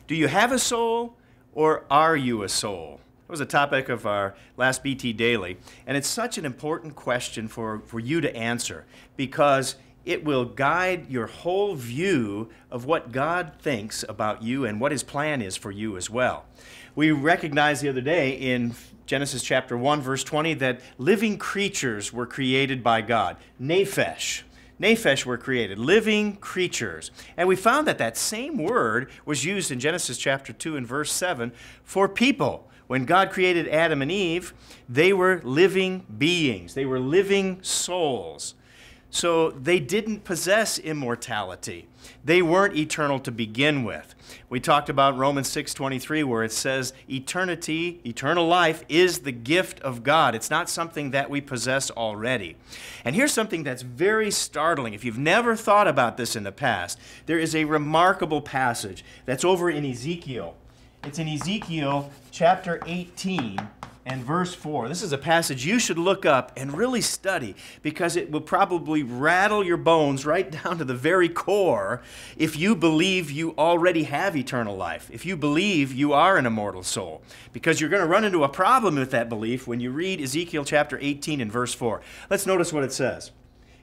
Do you have a soul, or are you a soul? That was a topic of our last BT Daily, and it's such an important question for you to answer because it will guide your whole view of what God thinks about you and what His plan is for you as well. We recognized the other day in Genesis chapter 1, verse 20, that living creatures were created by God. Nephesh. Nephesh were created, living creatures. And we found that that same word was used in Genesis chapter 2 and verse 7 for people. When God created Adam and Eve, they were living beings. They were living souls. So they didn't possess immortality. They weren't eternal to begin with. We talked about Romans 6:23 where it says eternity, eternal life is the gift of God. It's not something that we possess already. And here's something that's very startling. If you've never thought about this in the past, there is a remarkable passage that's over in Ezekiel. It's in Ezekiel chapter 18 and verse 4. This is a passage you should look up and really study because it will probably rattle your bones right down to the very core if you believe you already have eternal life, if you believe you are an immortal soul. Because you're going to run into a problem with that belief when you read Ezekiel chapter 18 and verse 4. Let's notice what it says.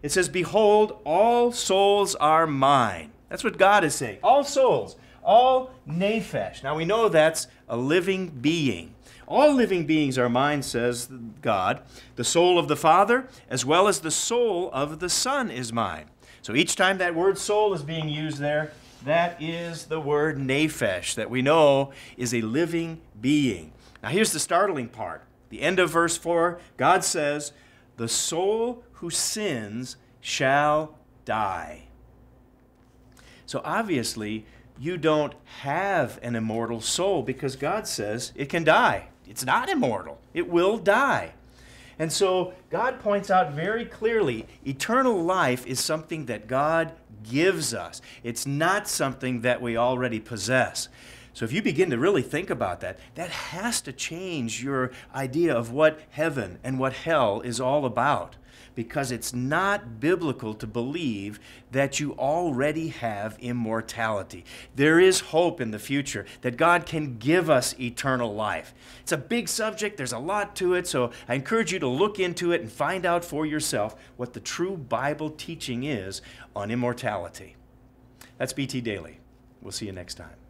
It says, "Behold, all souls are mine." That's what God is saying. All souls. All nephesh. Now we know that's a living being. All living beings are mine, says God. The soul of the Father, as well as the soul of the Son, is mine. So each time that word soul is being used there, that is the word nephesh that we know is a living being. Now here's the startling part. The end of verse 4, God says, "The soul who sins shall die." So obviously, you don't have an immortal soul because God says it can die. It's not immortal. It will die. And so God points out very clearly, eternal life is something that God gives us. It's not something that we already possess. So if you begin to really think about that, that has to change your idea of what heaven and what hell is all about. Because it's not biblical to believe that you already have immortality. There is hope in the future that God can give us eternal life. It's a big subject. There's a lot to it, so I encourage you to look into it and find out for yourself what the true Bible teaching is on immortality. That's BT Daily. We'll see you next time.